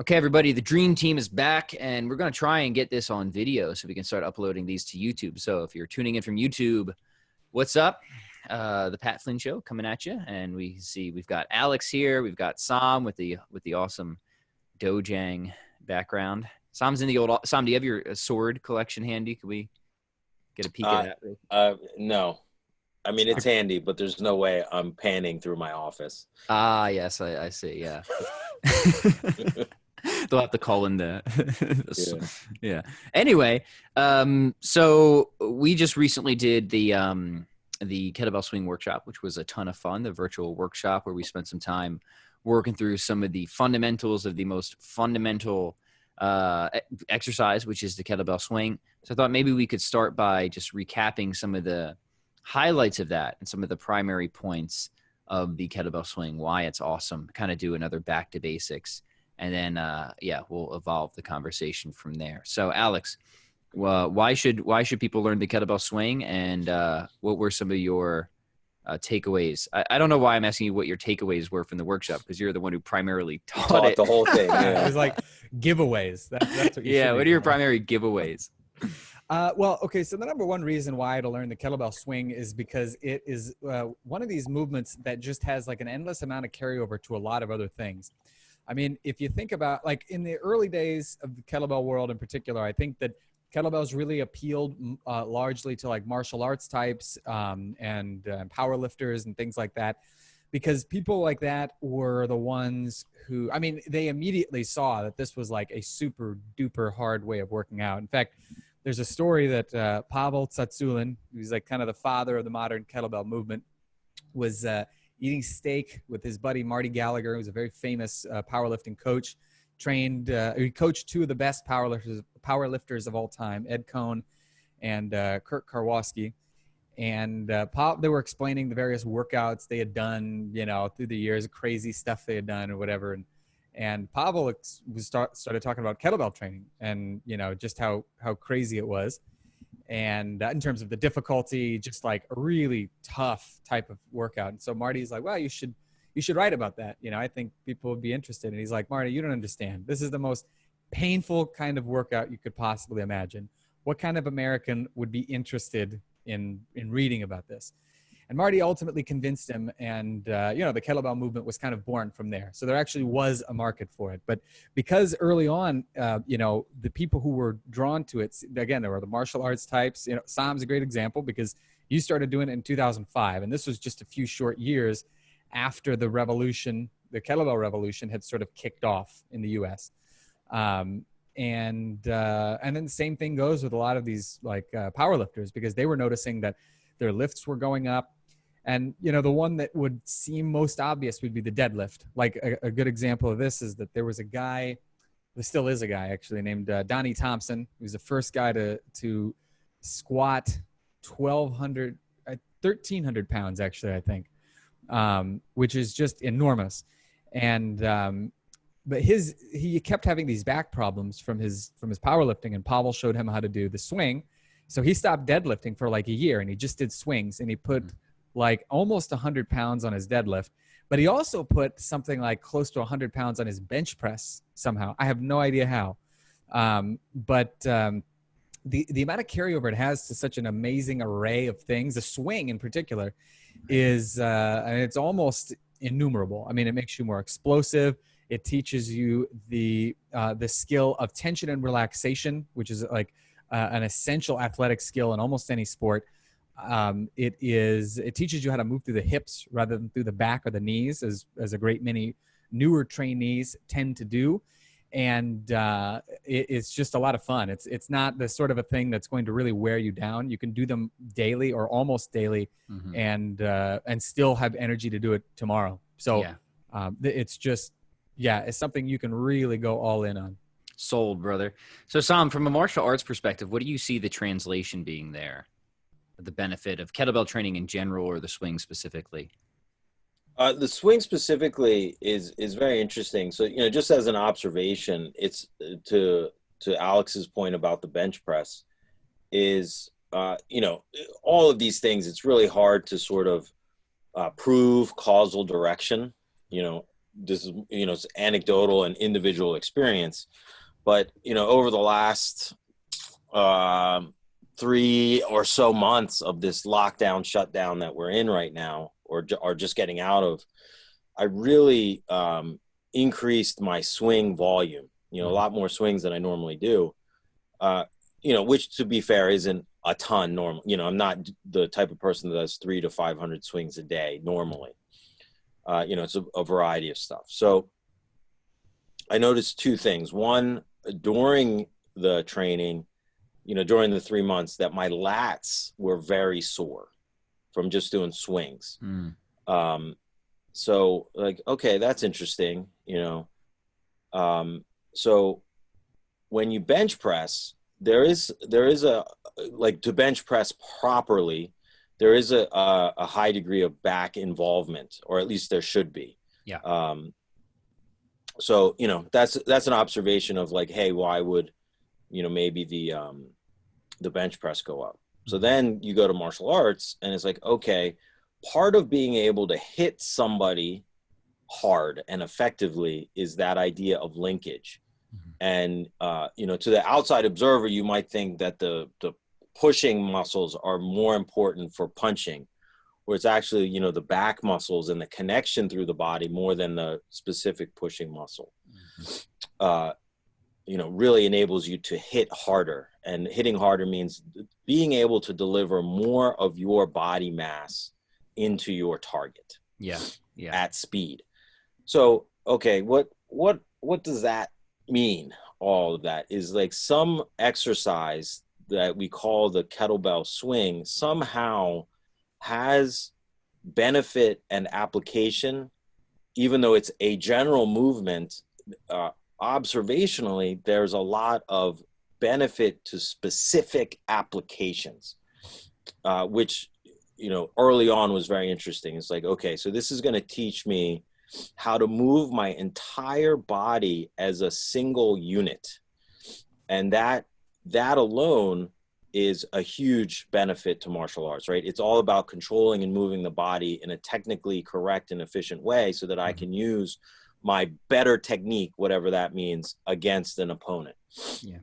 Okay, everybody, the dream team is back, and we're going to try and get this on video so we can start uploading these to YouTube. So if you're tuning in from YouTube, what's up? The Pat Flynn Show coming at you, and we've got Aleks here, we've got Sam with the awesome Dojang background. Sam's in the old. Sam, do you have your sword collection handy? Can we get a peek at that? No. I mean, it's handy, but there's no way I'm panning through my office. Ah, yes, I see. Yeah. They'll have to call in yeah. Anyway, so we just recently did the kettlebell swing workshop, which was a ton of fun, the virtual workshop where we spent some time working through some of the fundamentals of the most fundamental exercise, which is the kettlebell swing. So I thought maybe we could start by just recapping some of the highlights of that and some of the primary points of the kettlebell swing, why it's awesome, kind of do another back to basics. And then, we'll evolve the conversation from there. So, Aleks, why should people learn the kettlebell swing, and what were some of your takeaways? I don't know why I'm asking you what your takeaways were from the workshop, because you're the one who primarily taught it. The whole thing. Yeah. It was like giveaways. That's what you yeah. What are your primary giveaways? Well, okay. So the number one reason why to learn the kettlebell swing is because it is one of these movements that just has like an endless amount of carryover to a lot of other things. I mean, if you think about like in the early days of the kettlebell world in particular, I think that kettlebells really appealed largely to like martial arts types and power lifters and things like that, because people like that were the ones who, I mean, they immediately saw that this was like a super duper hard way of working out. In fact, there's a story that Pavel Tsatsouline, who's like kind of the father of the modern kettlebell movement, was eating steak with his buddy Marty Gallagher, who's a very famous powerlifting coach. He coached two of the best powerlifters of all time, Ed Cohn and Kurt Karwoski. And they were explaining the various workouts they had done, through the years, crazy stuff they had done or whatever. And Pavel started talking about kettlebell training and, just how crazy it was. And in terms of the difficulty, just like a really tough type of workout. And so Marty's like, well, you should write about that. I think people would be interested. And he's like, Marty, you don't understand. This is the most painful kind of workout you could possibly imagine. What kind of American would be interested in reading about this? And Marty ultimately convinced him, and the kettlebell movement was kind of born from there. So there actually was a market for it. But because early on, the people who were drawn to it, again, there were the martial arts types. Sam's a great example because you started doing it in 2005, and this was just a few short years after the revolution, the kettlebell revolution, had sort of kicked off in the U.S. And then the same thing goes with a lot of these like powerlifters, because they were noticing that their lifts were going up. And, the one that would seem most obvious would be the deadlift. Like a good example of this is that there was a guy, there still is a guy actually, named Donnie Thompson, who's the first guy to squat 1,300 pounds, actually, I think, which is just enormous. And but he kept having these back problems from his powerlifting, and Pavel showed him how to do the swing. So he stopped deadlifting for like a year, and he just did swings, and he put like almost 100 pounds on his deadlift, but he also put something like close to 100 pounds on his bench press somehow. I have no idea how. But the amount of carryover it has to such an amazing array of things, the swing in particular, is and it's almost innumerable. I mean, it makes you more explosive. It teaches you the skill of tension and relaxation, which is like an essential athletic skill in almost any sport. It teaches you how to move through the hips rather than through the back or the knees, as a great many newer trainees tend to do. And it's just a lot of fun. It's not the sort of a thing that's going to really wear you down. You can do them daily or almost daily, and still have energy to do it tomorrow. So it's just, it's something you can really go all in on. Sold, brother. So Sam, from a martial arts perspective, what do you see the translation being there? The benefit of kettlebell training in general, or the swing specifically? The swing specifically is very interesting. So, just as an observation, it's to Alex's point about the bench press is, all of these things, it's really hard to sort of prove causal direction. this is, it's anecdotal and individual experience, but, over the last 3 or so months of this lockdown shutdown that we're in right now, or just getting out of, I really increased my swing volume, a lot more swings than I normally do, which, to be fair, isn't a ton normal. I'm not the type of person that does 300 to 500 swings a day normally. It's a variety of stuff. So I noticed 2 things. One, during the training, during the 3 months, that my lats were very sore from just doing swings. So like, okay, that's interesting. So when you bench press, there is a, like, to bench press properly, there is a high degree of back involvement, or at least there should be. Yeah. So, that's an observation of, like, hey, why would, maybe the bench press go up? So then you go to martial arts and it's like, okay, part of being able to hit somebody hard and effectively is that idea of linkage. And, to the outside observer, you might think that the pushing muscles are more important for punching, where it's actually, the back muscles and the connection through the body more than the specific pushing muscle, really enables you to hit harder. And hitting harder means being able to deliver more of your body mass into your target. Yeah. At speed. So, okay, what does that mean? All of that is, like, some exercise that we call the kettlebell swing somehow has benefit and application, even though it's a general movement. Observationally, there's a lot of benefit to specific applications, which, early on was very interesting. It's like, okay, so this is going to teach me how to move my entire body as a single unit. And that alone is a huge benefit to martial arts, right? It's all about controlling and moving the body in a technically correct and efficient way so that I can use my better technique, whatever that means, against an opponent. Yeah.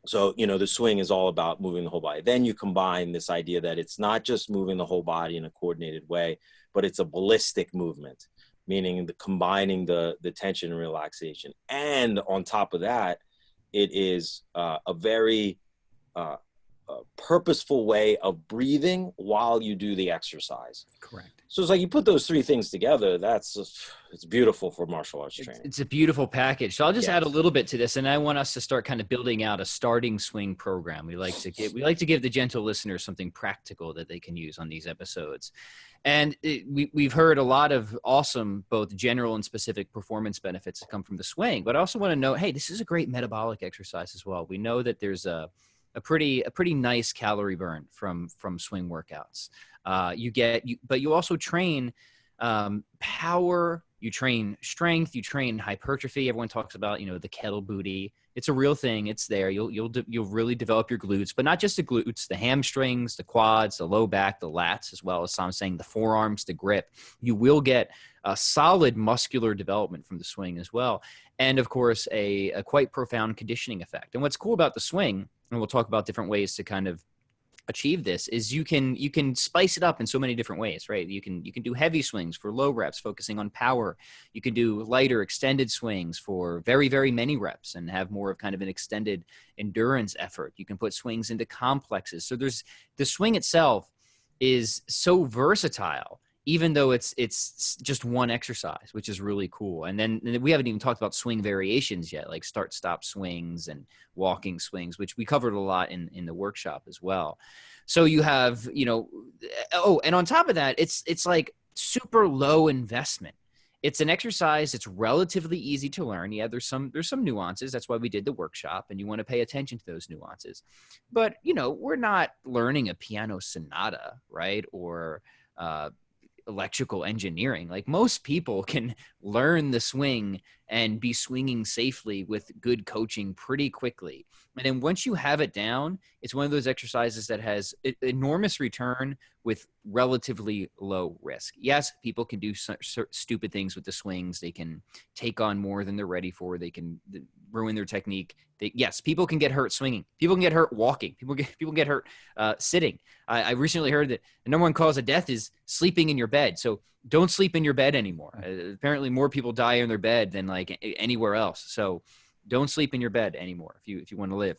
So, the swing is all about moving the whole body. Then you combine this idea that it's not just moving the whole body in a coordinated way, but it's a ballistic movement, meaning combining the tension and relaxation. And on top of that, it is a very purposeful way of breathing while you do the exercise. Correct. So it's like you put those 3 things together. It's beautiful for martial arts training. It's a beautiful package. So I'll just add a little bit to this, and I want us to start kind of building out a starting swing program. We like to give the gentle listeners something practical that they can use on these episodes. And we've heard a lot of awesome, both general and specific performance benefits that come from the swing. But I also want to know, hey, this is a great metabolic exercise as well. We know that there's a pretty nice calorie burn from swing workouts. But you also train power, you train strength, you train hypertrophy. Everyone talks about, the kettle booty. It's a real thing. It's there. You'll really develop your glutes, but not just the glutes, the hamstrings, the quads, the low back, the lats, as well as some saying the forearms, the grip. You will get a solid muscular development from the swing as well. And of course, a quite profound conditioning effect. And what's cool about the swing, and we'll talk about different ways to kind of achieve this, is you can spice it up in so many different ways, right? You can do heavy swings for low reps, focusing on power. You can do lighter extended swings for very, very many reps and have more of kind of an extended endurance effort. You can put swings into complexes. So the swing itself is so versatile, even though it's just one exercise, which is really cool. And then we haven't even talked about swing variations yet, like start-stop swings and walking swings, which we covered a lot in the workshop as well. So you have, and on top of that, it's like super low investment. It's an exercise. It's relatively easy to learn. Yeah, there's some nuances. That's why we did the workshop, and you want to pay attention to those nuances. But, we're not learning a piano sonata, right? Or electrical engineering. Like, most people can learn the swing and be swinging safely with good coaching pretty quickly. And then once you have it down, it's one of those exercises that has enormous return with relatively low risk. Yes, people can do stupid things with the swings. They can take on more than they're ready for. They can ruin their technique. Yes, people can get hurt swinging. People can get hurt walking. People get hurt sitting. I recently heard that the number one cause of death is sleeping in your bed. So don't sleep in your bed anymore. Apparently more people die in their bed than like anywhere else. So don't sleep in your bed anymore if you want to live.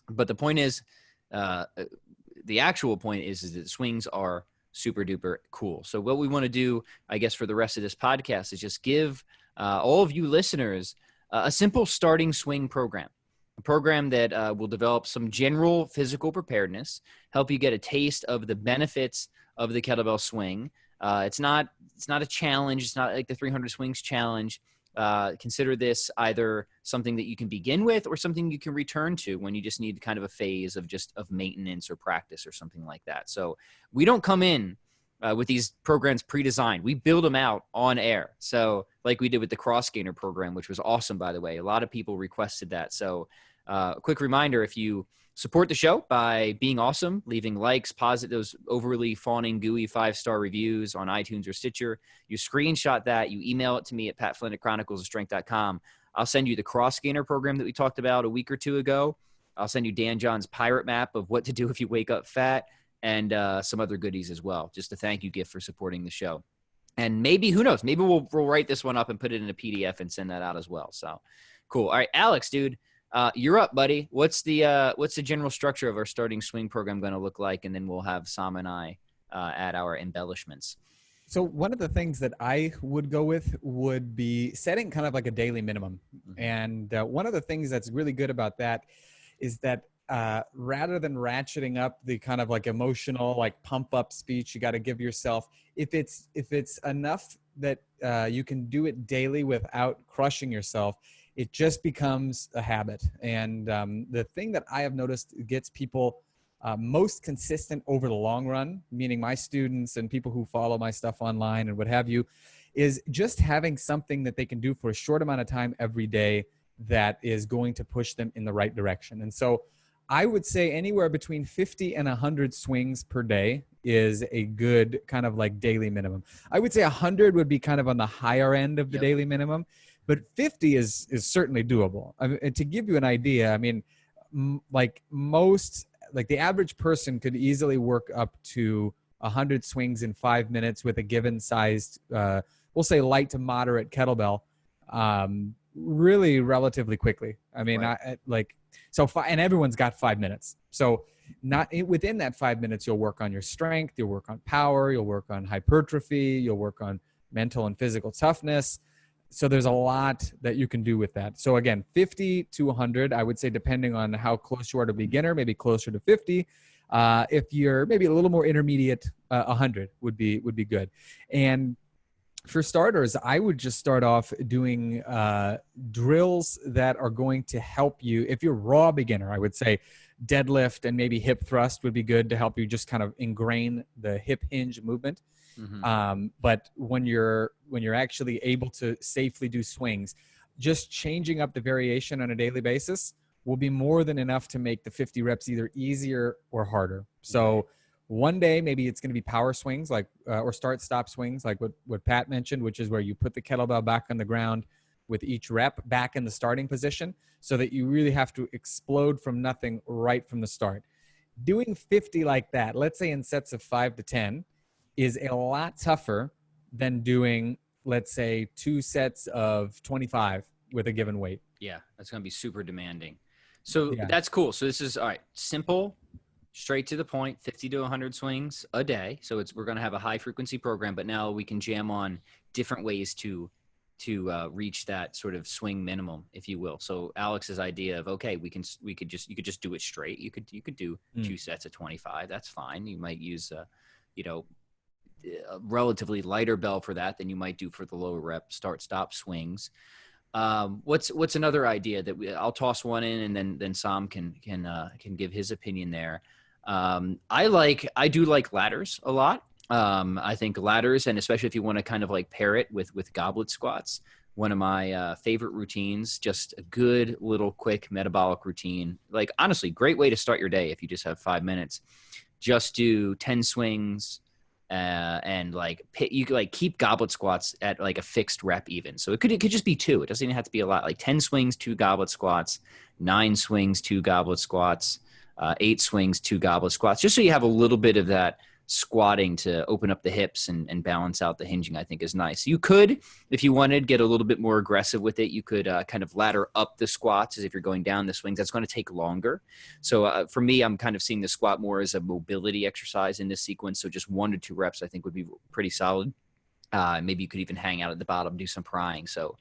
But the point is, the actual point is that swings are super duper cool. So what we want to do, I guess, for the rest of this podcast is just give all of you listeners a simple starting swing program. A program that will develop some general physical preparedness, help you get a taste of the benefits of the kettlebell swing. It's not a challenge. It's not like the 300 swings challenge. Consider this either something that you can begin with or something you can return to when you just need kind of a phase of maintenance or practice or something like that. So we don't come in with these programs pre-designed. We build them out on air. So like we did with the Cross Gainer program, which was awesome, by the way. A lot of people requested that. So a quick reminder, if you support the show by being awesome, leaving likes, those overly fawning, gooey 5-star reviews on iTunes or Stitcher, you screenshot that, you email it to me at patflynn@chroniclesofstrength.com. I'll send you the Cross Gainer program that we talked about a week or two ago. I'll send you Dan John's pirate map of what to do if you wake up fat, and some other goodies as well. Just a thank you gift for supporting the show. And maybe, who knows, maybe we'll write this one up and put it in a PDF and send that out as well. So cool. All right, Aleks, dude. You're up, buddy. What's the general structure of our starting swing program going to look like? And then we'll have Sam and I add our embellishments. So one of the things that I would go with would be setting kind of like a daily minimum. Mm-hmm. And one of the things that's really good about that is that rather than ratcheting up the kind of like emotional, like pump up speech you got to give yourself, if it's enough that you can do it daily without crushing yourself, it just becomes a habit. And the thing that I have noticed gets people most consistent over the long run, meaning my students and people who follow my stuff online and what have you, is just having something that they can do for a short amount of time every day that is going to push them in the right direction. And so I would say anywhere between 50 and 100 swings per day is a good kind of like daily minimum. I would say 100 would be kind of on the higher end of the daily minimum, but 50 is certainly doable. I mean, and to give you an idea, I mean, like the average person could easily work up to 100 swings in 5 minutes with a given sized, we'll say light to moderate kettlebell, really relatively quickly. I mean, right. And everyone's got 5 minutes. So within that 5 minutes, you'll work on your strength, you'll work on power, you'll work on hypertrophy, you'll work on mental and physical toughness. So there's a lot that you can do with that. So again, 50 to 100, I would say, depending on how close you are to beginner, maybe closer to 50. If you're maybe a little more intermediate, 100 would be good. And for starters, I would just start off doing drills that are going to help you. If you're raw beginner, I would say deadlift and maybe hip thrust would be good to help you just kind of ingrain the hip hinge movement. Mm-hmm. But when you're actually able to safely do swings, just changing up the variation on a daily basis will be more than enough to make the 50 reps either easier or harder. So one day, maybe it's going to be power swings, like or start-stop swings, like what Pat mentioned, which is where you put the kettlebell back on the ground with each rep back in the starting position so that you really have to explode from nothing right from the start. Doing 50 like that, let's say in sets of 5 to 10, is a lot tougher than doing, let's say, 2 sets of 25 with a given weight. Yeah, that's going to be super demanding. So that's cool. So this is, all right, simple, straight to the point, 50 to 100 swings a day. So we're going to have a high frequency program, but now we can jam on different ways to reach that sort of swing minimum, if you will. So Alex's idea of, okay, you could just do it straight. You could do 2 sets of 25. That's fine. You might use a relatively lighter bell for that than you might do for the lower rep start-stop swings. What's another idea that I'll toss one in, and then Sam can give his opinion there. I do like ladders a lot. I think ladders, and especially if you want to kind of like pair it with goblet squats, one of my favorite routines, just a good little quick metabolic routine. Like, honestly, great way to start your day if you just have 5 minutes. Just do 10 swings and like you could like keep goblet squats at like a fixed rep even. So it could just be 2. It doesn't even have to be a lot. Like 10 swings, 2 goblet squats, 9 swings, 2 goblet squats, 8 swings, 2 goblet squats, just so you have a little bit of that squatting to open up the hips and balance out the hinging, I think is nice. You could, if you wanted, get a little bit more aggressive with it. You could kind of ladder up the squats as if you're going down the swings. That's going to take longer. So for me, I'm kind of seeing the squat more as a mobility exercise in this sequence. So just 1 to 2 reps, I think would be pretty solid. Maybe you could even hang out at the bottom, do some prying. So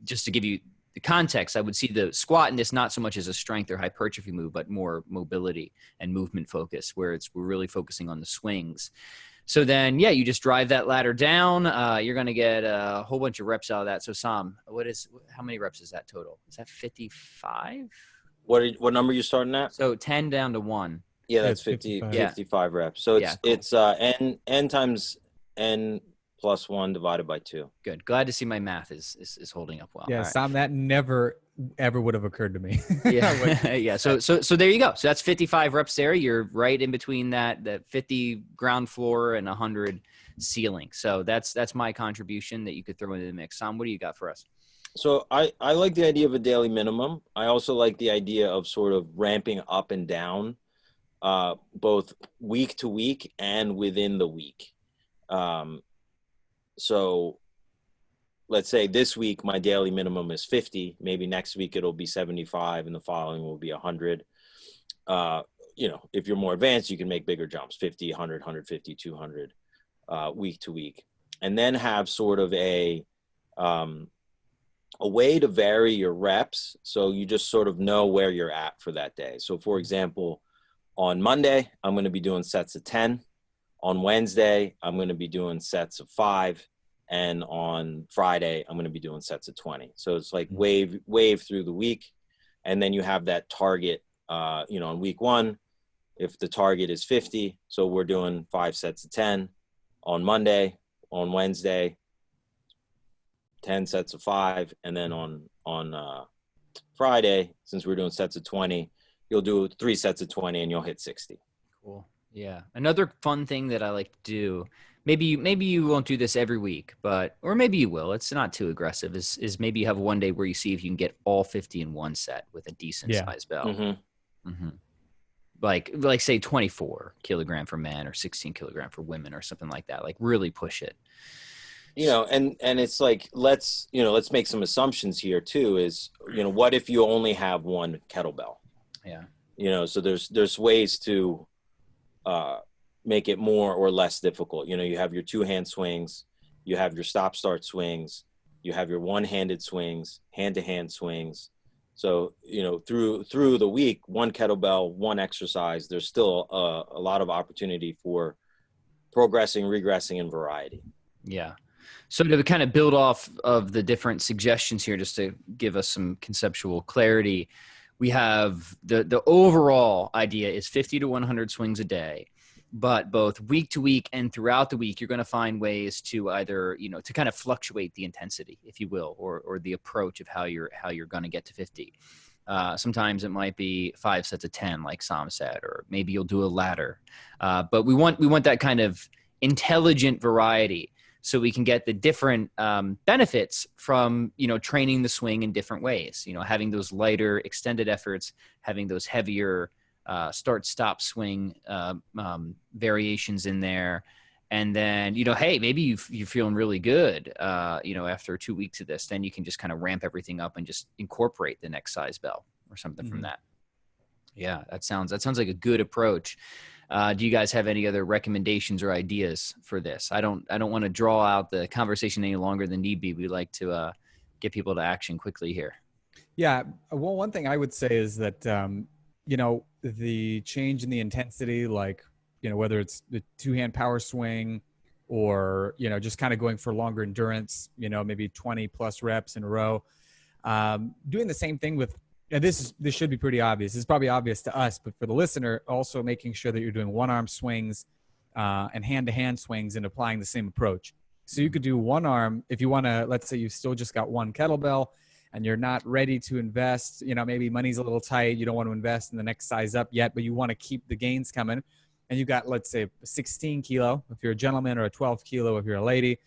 just to give you the context, I would see the squat in this not so much as a strength or hypertrophy move, but more mobility and movement focus, where we're really focusing on the swings. So then, yeah, you just drive that ladder down. You're going to get a whole bunch of reps out of that. So Sam, how many reps is that total? Is that 55? What number are you starting at? So 10 down to 1. Yeah, that's 55 reps. So it's n times n plus 1 divided by 2. Good. Glad to see my math is holding up well. Yeah, right. Sam, that never ever would have occurred to me. Yeah. Yeah. So there you go. So that's 55 reps there. You're right in between that 50 ground floor and 100 ceiling. So that's my contribution that you could throw into the mix. Sam, what do you got for us? So I like the idea of a daily minimum. I also like the idea of sort of ramping up and down, both week to week and within the week. So let's say this week my daily minimum is 50. Maybe next week it'll be 75, and the following will be 100. If you're more advanced, you can make bigger jumps, 50, 100, 150, 200 week to week, and then have sort of a way to vary your reps, so you just sort of know where you're at for that day. So for example, on Monday I'm going to be doing sets of 10. On Wednesday, I'm going to be doing sets of 5. And on Friday, I'm going to be doing sets of 20. So it's like wave through the week. And then you have that target, on week 1, if the target is 50, so we're doing 5 sets of 10 on Monday. On Wednesday, 10 sets of 5. And then on Friday, since we're doing sets of 20, you'll do 3 sets of 20 and you'll hit 60. Cool. Yeah. Another fun thing that I like to do, maybe you won't do this every week, or maybe you will. It's not too aggressive. Is maybe you have one day where you see if you can get all 50 in one set with a decent size bell. Mm-hmm. Mm-hmm. Like say 24 kilogram for men or 16 kilogram for women or something like that. Like really push it. And it's like, let's make some assumptions here too, is, what if you only have one kettlebell? Yeah. So there's ways to make it more or less difficult. You have your 2-hand swings, you have your stop-start swings, you have your one-handed swings, hand-to-hand swings. So, through the week, one kettlebell, one exercise, there's still a lot of opportunity for progressing, regressing, and variety. Yeah. So to kind of build off of the different suggestions here, just to give us some conceptual clarity, we have the overall idea is 50 to 100 swings a day, but both week to week and throughout the week, you're going to find ways to either, to kind of fluctuate the intensity, if you will, or the approach of how you're going to get to 50. Sometimes it might be 5 sets of 10, like Sam said, or maybe you'll do a ladder. But we want that kind of intelligent variety, so we can get the different benefits from, training the swing in different ways, having those lighter extended efforts, having those heavier start-stop swing variations in there. And then, hey, maybe you're feeling really good, after 2 weeks of this, then you can just kind of ramp everything up and just incorporate the next size bell or something from that. Yeah, that sounds like a good approach. Do you guys have any other recommendations or ideas for this? I don't want to draw out the conversation any longer than need be. We like to get people to action quickly here. Yeah. Well, one thing I would say is that, the change in the intensity, like, whether it's the 2-hand power swing or, just kind of going for longer endurance, maybe 20 plus reps in a row, doing the same thing with, and this should be pretty obvious. It's probably obvious to us, but for the listener, also making sure that you're doing one-arm swings and hand-to-hand swings and applying the same approach. So you could do one arm if you want to. Let's say you've still just got one kettlebell and you're not ready to invest. Maybe money's a little tight. You don't want to invest in the next size up yet, but you want to keep the gains coming. And you got, let's say, 16 kilo if you're a gentleman, or a 12 kilo if you're a lady.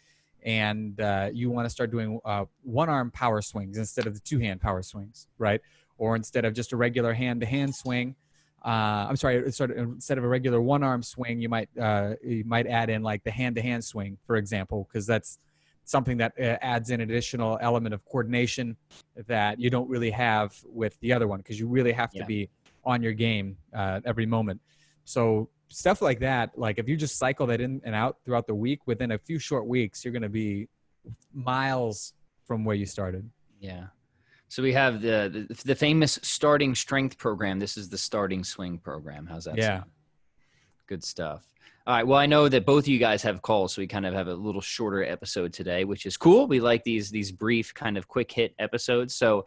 And you want to start doing one-arm power swings instead of the two-hand power swings, right? Or instead of just a regular hand-to-hand swing, instead of a regular one-arm swing, you might add in like the hand-to-hand swing, for example, because that's something that adds in an additional element of coordination that you don't really have with the other one, because you really have to be on your game every moment. So stuff like that, like if you just cycle that in and out throughout the week, within a few short weeks, you're going to be miles from where you started. Yeah. So we have the famous starting strength program. This is the starting swing program. How's that sound? Good stuff. All right. Well, I know that both of you guys have calls, so we kind of have a little shorter episode today, which is cool. We like these brief kind of quick hit episodes. So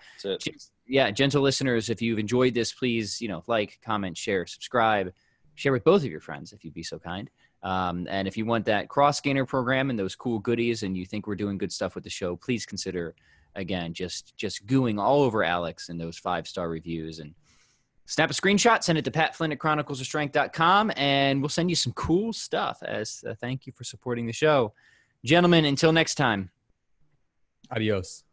gentle listeners, if you've enjoyed this, please, like, comment, share, subscribe, share with both of your friends if you'd be so kind. And if you want that cross gainer program and those cool goodies, and you think we're doing good stuff with the show, please consider, again, just gooing all over Aleks and those 5-star reviews, and snap a screenshot, send it to patflynn@chroniclesofstrength.com, and we'll send you some cool stuff as a thank you for supporting the show. Gentlemen, until next time. Adios.